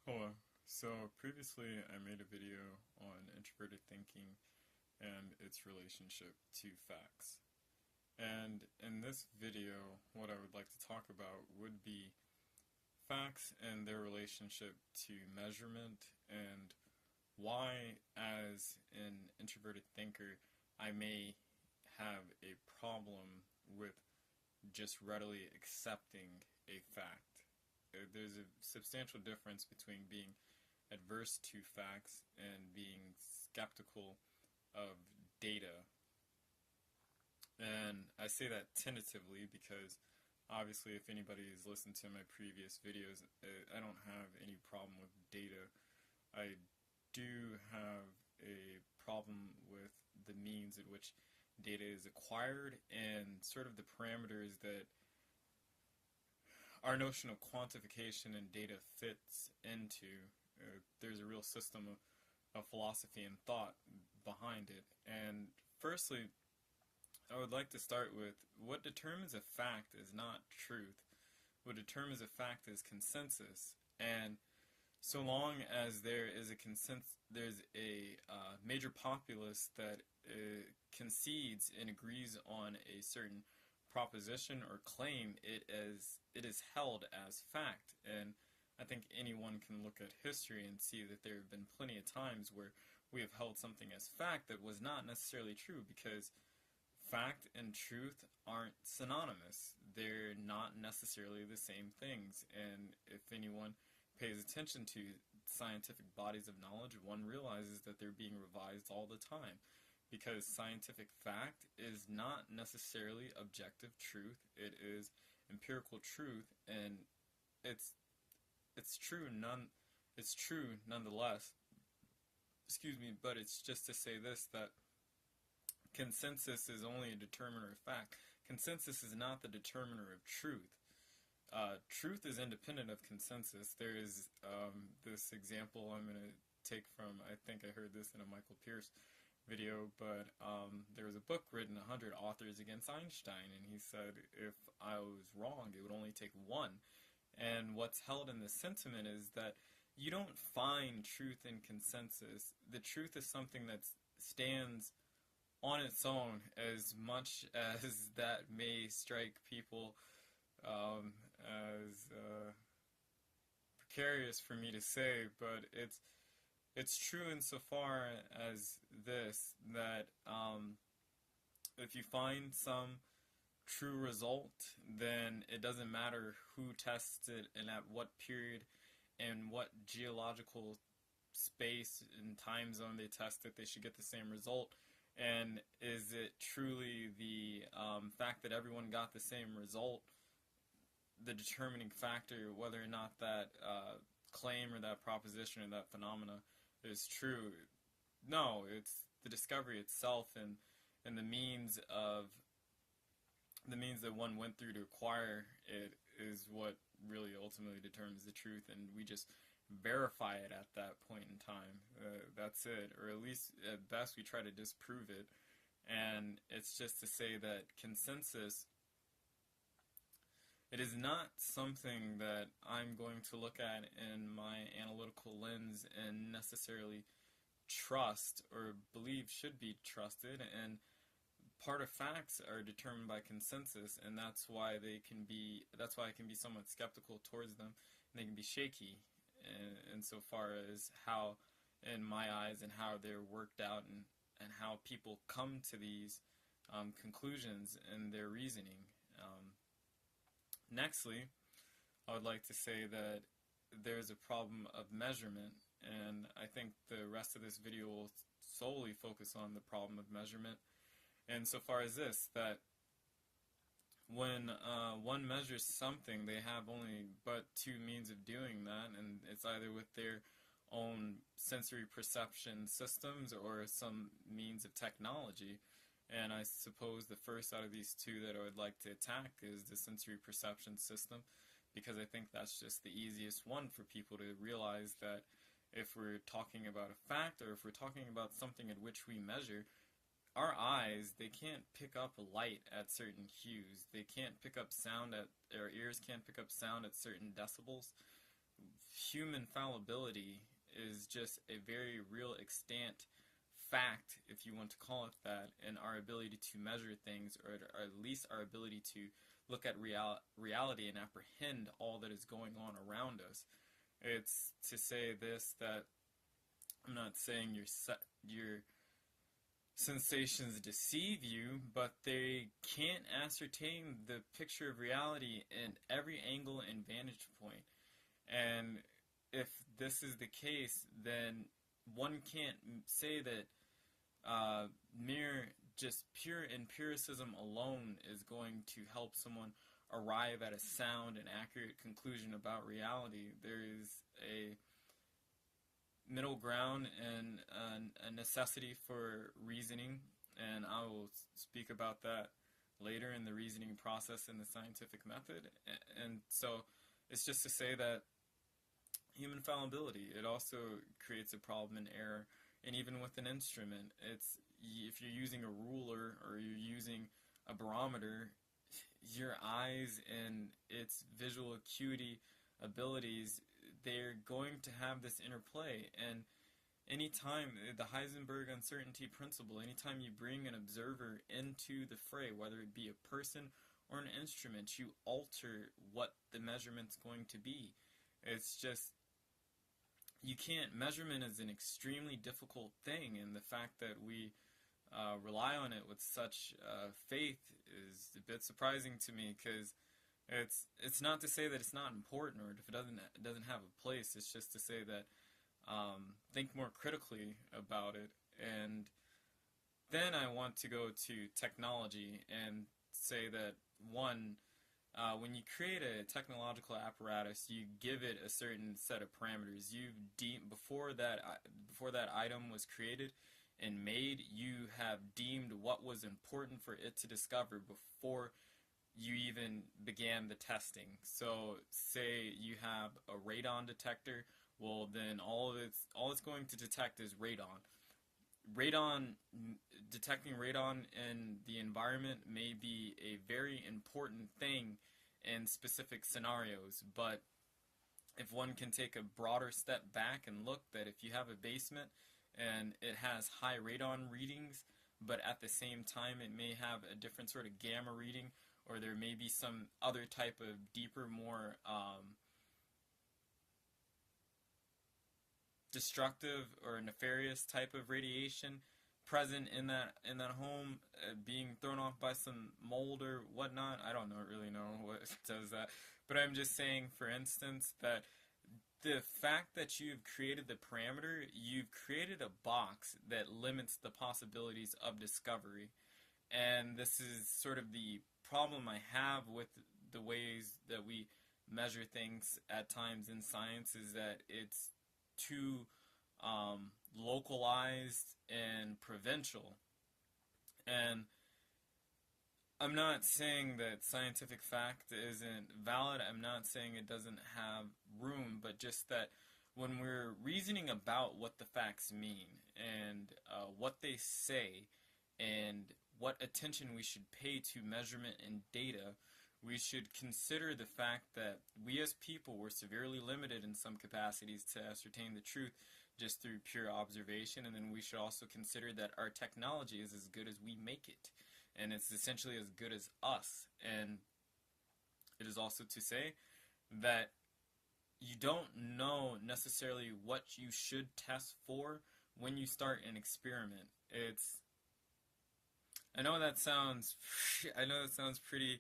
Hello. So previously I made a video on introverted thinking and its relationship to facts. And in this video, what I would like to talk about would be facts and their relationship to measurement and why, as an introverted thinker, I may have a problem with just readily accepting a fact. There's a substantial difference between being adverse to facts and being skeptical of data. And I say that tentatively because obviously if anybody has listened to my previous videos, I don't have any problem with data. I do have a problem with the means at which data is acquired and sort of the parameters that our notion of quantification and data fits into. There's a real system of philosophy and thought behind it. And firstly, I would like to start with what determines a fact is not truth. What determines a fact is consensus. And so long as there is a consensus, there's a major populace that concedes and agrees on a certain proposition or claim, it is held as fact. And I think anyone can look at history and see that there have been plenty of times where we have held something as fact that was not necessarily true, because fact and truth aren't synonymous. They're not necessarily the same things. And if anyone pays attention to scientific bodies of knowledge, one realizes that they're being revised all the time, because scientific fact is not necessarily objective truth. It is empirical truth, and it's true nonetheless. Excuse me, but it's just to say this, that consensus is only a determiner of fact. Consensus is not the determiner of truth. Truth is independent of consensus. There is this example I'm going to take from, I think I heard this in a Michael Pierce video, but there was a book written, 100 Authors Against Einstein, and he said if I was wrong, it would only take one. And what's held in this sentiment is that you don't find truth in consensus. The truth is something that stands on its own, as much as that may strike people as precarious for me to say, but it's true insofar as this, that if you find some true result, then it doesn't matter who tests it and at what period and what geological space and time zone they test it, they should get the same result. And is it truly the fact that everyone got the same result the determining factor whether or not that claim or that proposition or that phenomena is true? No, it's the discovery itself and the means that one went through to acquire it is what really ultimately determines the truth, and we just verify it at that point in time. That's it, or at least at best we try to disprove it. And it's just to say that consensus, it is not something that I'm going to look at in my analytical lens and necessarily trust or believe should be trusted. And part of facts are determined by consensus, and that's why I can be somewhat skeptical towards them, and they can be shaky insofar as how, in my eyes, and how they're worked out, and how people come to these conclusions and their reasoning. Nextly, I would like to say that there's a problem of measurement, and I think the rest of this video will solely focus on the problem of measurement. And so far as this, that when one measures something, they have only but two means of doing that, and it's either with their own sensory perception systems or some means of technology. And I suppose the first out of these two that I would like to attack is the sensory perception system, because I think that's just the easiest one for people to realize that if we're talking about a fact, or if we're talking about something at which we measure, our eyes, they can't pick up light at certain hues. They can't pick up sound our ears can't pick up sound at certain decibels. human fallibility is just a very real extant fact, if you want to call it that, in our ability to measure things, or at least our ability to look at reality and apprehend all that is going on around us. It's to say this, that I'm not saying your sensations deceive you, but they can't ascertain the picture of reality in every angle and vantage point. And if this is the case, then one can't say that mere just pure empiricism alone is going to help someone arrive at a sound and accurate conclusion about reality. There is a middle ground and a necessity for reasoning, and I will speak about that later in the reasoning process in the scientific method. And so it's just to say that human fallibility, it also creates a problem in error. And even with an instrument, it's, if you're using a ruler or you're using a barometer, your eyes and its visual acuity abilities, they're going to have this interplay. And anytime, the Heisenberg uncertainty principle, anytime you bring an observer into the fray, whether it be a person or an instrument, you alter what the measurement's going to be. It's just, you can't, measurement is an extremely difficult thing, and the fact that we rely on it with such faith is a bit surprising to me, because it's not to say that it's not important or if it doesn't have a place. It's just to say that think more critically about it. And then I want to go to technology and say that, one, when you create a technological apparatus, you give it a certain set of parameters. Before that item was created and made, you have deemed what was important for it to discover before you even began the testing. So say you have a radon detector, well then all it's going to detect is radon. Detecting radon in the environment may be a very important thing in specific scenarios, but if one can take a broader step back and look, that if you have a basement and it has high radon readings, but at the same time it may have a different sort of gamma reading, or there may be some other type of deeper, more destructive or nefarious type of radiation present in that home, being thrown off by some mold or whatnot. I don't really know what does that, but I'm just saying, for instance, that the fact that you've created the parameter, you've created a box that limits the possibilities of discovery. And this is sort of the problem I have with the ways that we measure things at times in science, is that it's too localized and provincial. And I'm not saying that scientific fact isn't valid. I'm not saying it doesn't have room, but just that when we're reasoning about what the facts mean and what they say and what attention we should pay to measurement and data, we should consider the fact that we as people were severely limited in some capacities to ascertain the truth just through pure observation. And then we should also consider that our technology is as good as we make it, and it's essentially as good as us. And it is also to say that you don't know necessarily what you should test for when you start an experiment. I know that sounds pretty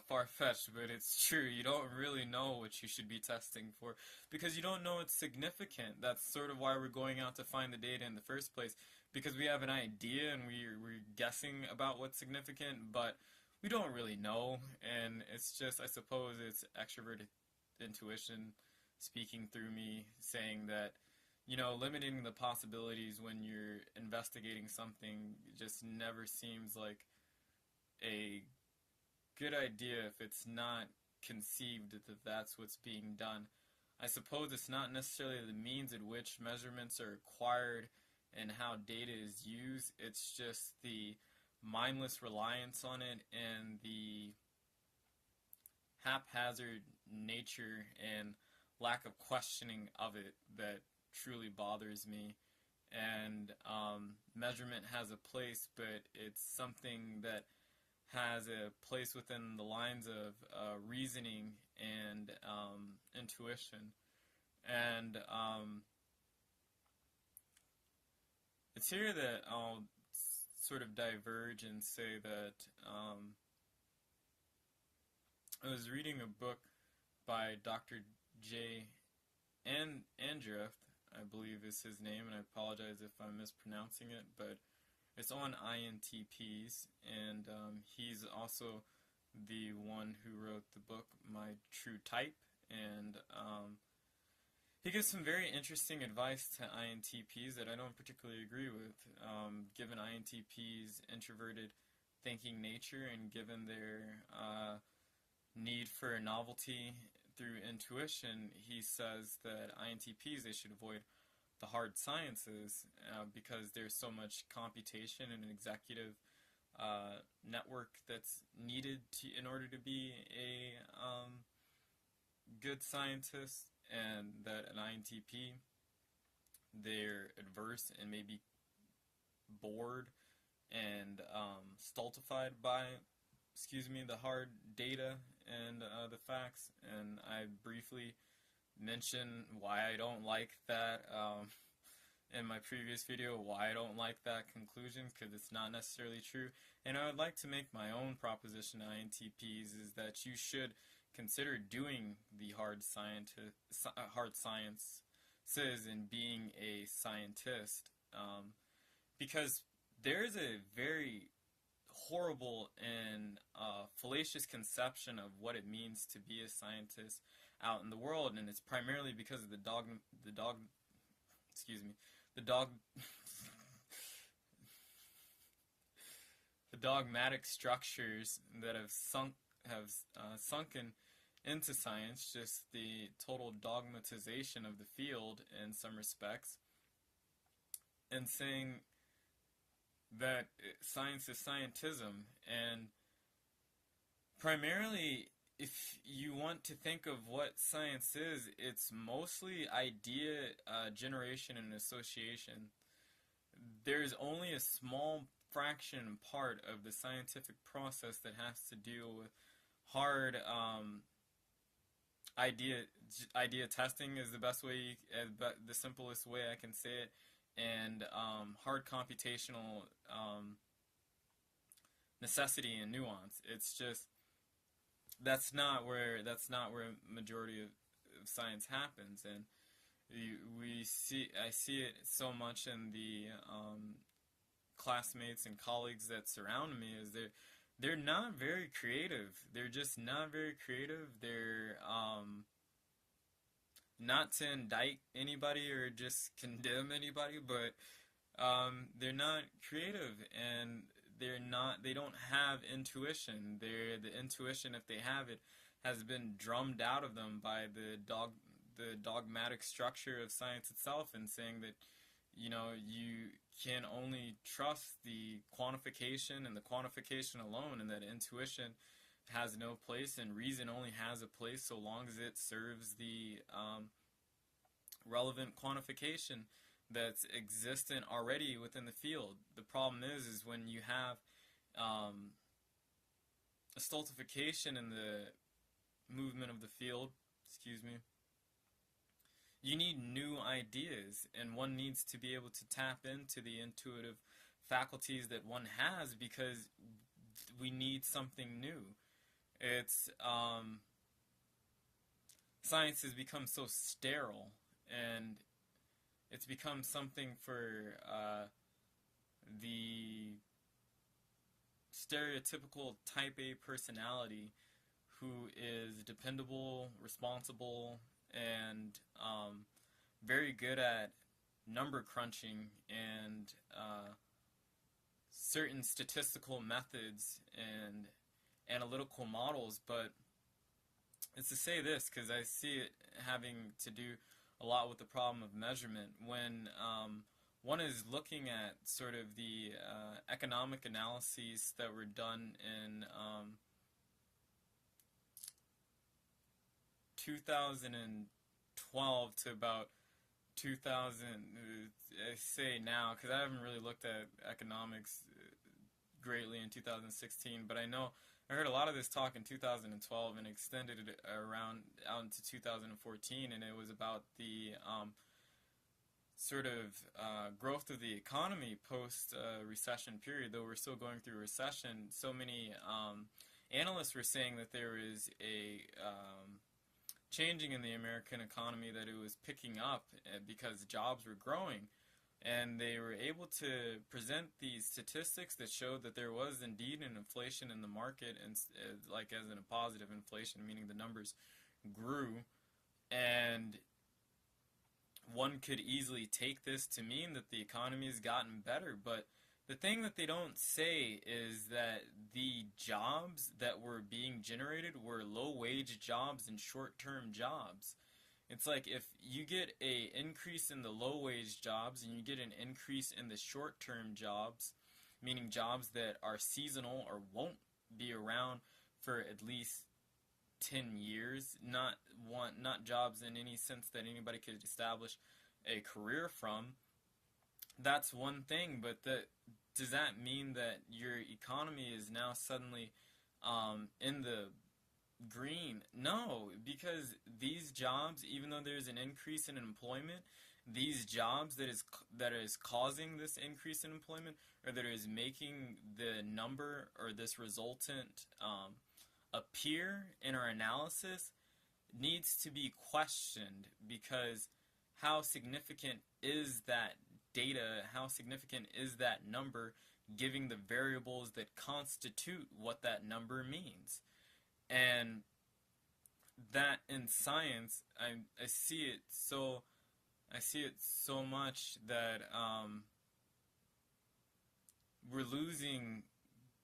far-fetched, but it's true. You don't really know what you should be testing for because you don't know it's significant. That's sort of why we're going out to find the data in the first place, because we have an idea and we're guessing about what's significant, but we don't really know. And it's just, I suppose it's extroverted intuition speaking through me, saying that, you know, limiting the possibilities when you're investigating something just never seems like a good idea if it's not conceived that that's what's being done. I suppose it's not necessarily the means at which measurements are acquired and how data is used. It's just the mindless reliance on it and the haphazard nature and lack of questioning of it that truly bothers me. And measurement has a place, but it's something that has a place within the lines of reasoning and intuition. And it's here that I'll sort of diverge and say that I was reading a book by Dr. J. Andrieft, I believe is his name, and I apologize if I'm mispronouncing it, but it's on INTPs, and he's also the one who wrote the book My True Type, and he gives some very interesting advice to INTPs that I don't particularly agree with. Given INTPs' introverted thinking nature and given their need for novelty through intuition, he says that INTPs, they should avoid the hard sciences because there's so much computation and executive network that's needed in order to be a good scientist, and that an INTP, they're adverse and maybe bored and stultified by, the hard data and the facts. And I briefly mentioned why I don't like that in my previous video, why I don't like that conclusion, because it's not necessarily true. And I would like to make my own proposition to INTPs is that you should consider doing the hard sciences and being a scientist, because there is a very horrible and fallacious conception of what it means to be a scientist out in the world, and it's primarily because of the dogmatic structures that have sunken into science, just the total dogmatization of the field in some respects, and saying that science is scientism. And primarily, if you want to think of what science is, it's mostly idea generation and association. There's only a small fraction part of the scientific process that has to deal with hard idea testing is the best way, the simplest way I can say it, and hard computational necessity and nuance. It's just that's not where majority of science happens, and I see it so much in the classmates and colleagues that surround me, is they're not very creative. They're just not very creative. They're not to indict anybody or just condemn anybody, but they're not creative, and they don't have intuition. The intuition, if they have it, has been drummed out of them by the dogmatic structure of science itself, and saying that you can only trust the quantification and the quantification alone, and that intuition has no place and reason only has a place so long as it serves the relevant quantification that's existent already within the field. The problem is when you have a stultification in the movement of the field, you need new ideas, and one needs to be able to tap into the intuitive faculties that one has, because we need something new. It's science has become so sterile, and it's become something for the stereotypical type A personality who is dependable, responsible, and very good at number crunching and certain statistical methods and analytical models. But it's to say this because I see it having to do a lot with the problem of measurement. When one is looking at sort of the economic analyses that were done in 2010 2012 to about 2000, I say now, because I haven't really looked at economics greatly in 2016, but I know I heard a lot of this talk in 2012 and extended it around out into 2014, and it was about the sort of growth of the economy post-recession period. Though we're still going through a recession, so many analysts were saying that there was a changing in the American economy, that it was picking up because jobs were growing. And they were able to present these statistics that showed that there was indeed an inflation in the market, and like as in a positive inflation, meaning the numbers grew. And one could easily take this to mean that the economy has gotten better. But the thing that they don't say is that the jobs that were being generated were low-wage jobs and short-term jobs. It's like if you get an increase in the low-wage jobs and you get an increase in the short-term jobs, meaning jobs that are seasonal or won't be around for at least 10 years, not jobs in any sense that anybody could establish a career from, that's one thing. But does that mean that your economy is now suddenly in the green? No, because these jobs, even though there's an increase in employment, these jobs that is causing this increase in employment, or that is making the number or this resultant appear in our analysis, needs to be questioned, because how significant is that data, how significant is that number, giving the variables that constitute what that number means? And that in science, I see it so much that we're losing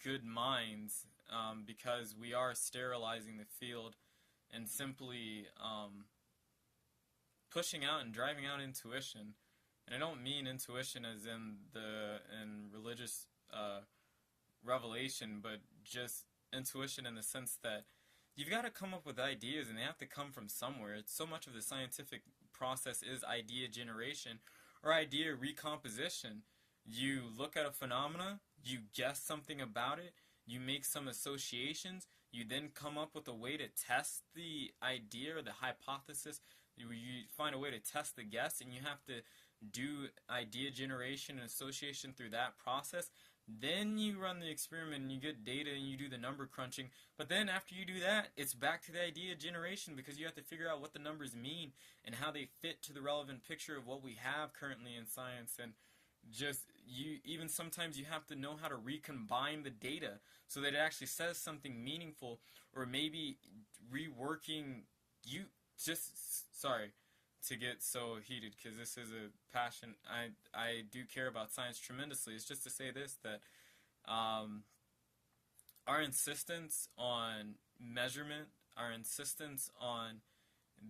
good minds because we are sterilizing the field and simply pushing out and driving out intuition. And I don't mean intuition as in religious revelation, but just intuition in the sense that you've got to come up with ideas, and they have to come from somewhere. It's so much of the scientific process is idea generation or idea recomposition. You look at a phenomena, you guess something about it, you make some associations, you then come up with a way to test the idea or the hypothesis. You find a way to test the guess, and you have to do idea generation and association through that process. Then you run the experiment and you get data and you do the number crunching. But then after you do that, it's back to the idea generation, because you have to figure out what the numbers mean and how they fit to the relevant picture of what we have currently in science. And just even sometimes you have to know how to recombine the data so that it actually says something meaningful, or maybe reworking sorry to get so heated, because this is a passion. I do care about science tremendously. It's just to say this, that our insistence on measurement, our insistence on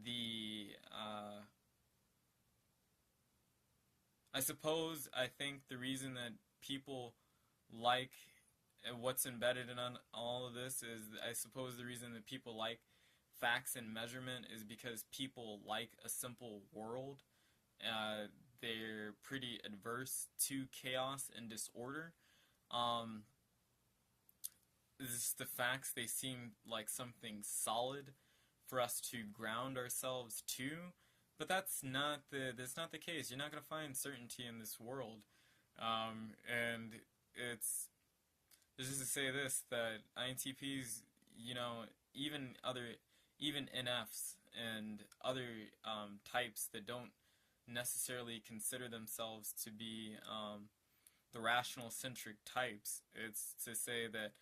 the I think the reason that people like what's embedded in all of this is, I suppose the reason that people like facts and measurement is because people like a simple world. They're pretty adverse to chaos and disorder. The facts, they seem like something solid for us to ground ourselves to, but that's not the case. You're not going to find certainty in this world. And it's just to say this, that INTPs, even NFs and other types that don't necessarily consider themselves to be the rational-centric types, it's to say that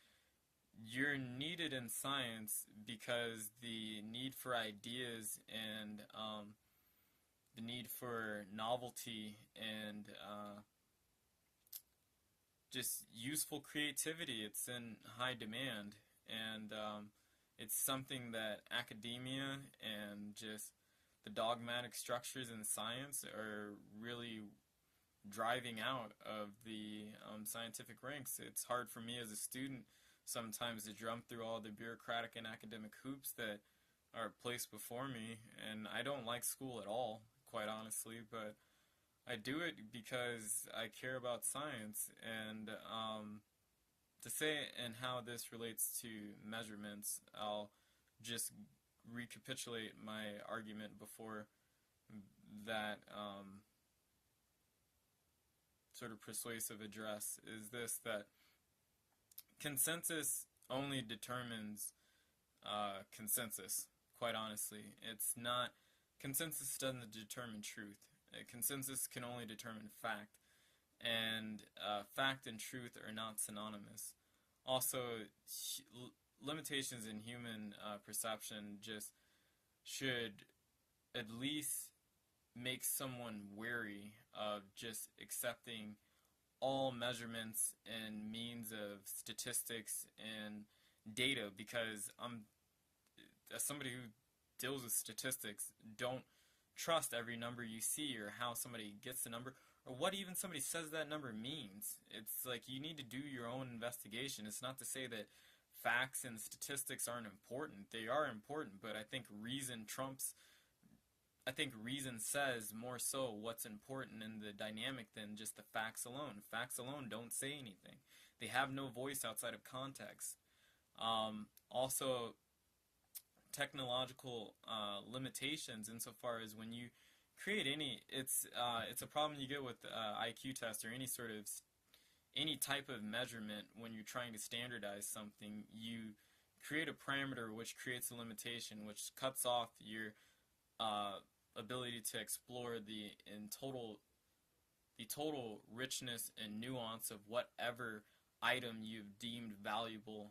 you're needed in science because the need for ideas and the need for novelty and just useful creativity, it's in high demand. And it's something that academia and just the dogmatic structures in science are really driving out of the scientific ranks. It's hard for me as a student sometimes to jump through all the bureaucratic and academic hoops that are placed before me, and I don't like school at all, quite honestly, but I do it because I care about science, and to say and how this relates to measurements, I'll just recapitulate my argument before that sort of persuasive address is this, that consensus only determines consensus, quite honestly. It's not, consensus doesn't determine truth. Consensus can only determine fact, and fact and truth are not synonymous. Also, limitations in human perception just should at least make someone wary of just accepting all measurements and means of statistics and data, because as somebody who deals with statistics, don't trust every number you see or how somebody gets the number or what even somebody says that number means. It's like you need to do your own investigation. It's not to say that facts and statistics aren't important. They are important, but I think reason says more so what's important in the dynamic than just the facts alone. Facts alone don't say anything. They have no voice outside of context. Also, technological limitations insofar as when you create it's a problem you get with IQ tests or any type of measurement. When you're trying to standardize something, you create a parameter which creates a limitation, which cuts off your ability to explore the total richness and nuance of whatever item you've deemed valuable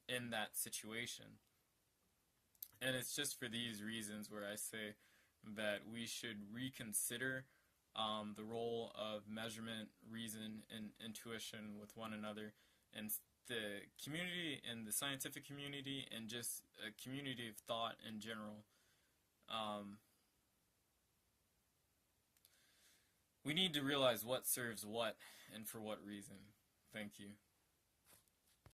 in that situation. And it's just for these reasons where I say that we should reconsider the role of measurement, reason, and intuition with one another, and the community and the scientific community, and just a community of thought in general. We need to realize what serves what and for what reason. Thank you.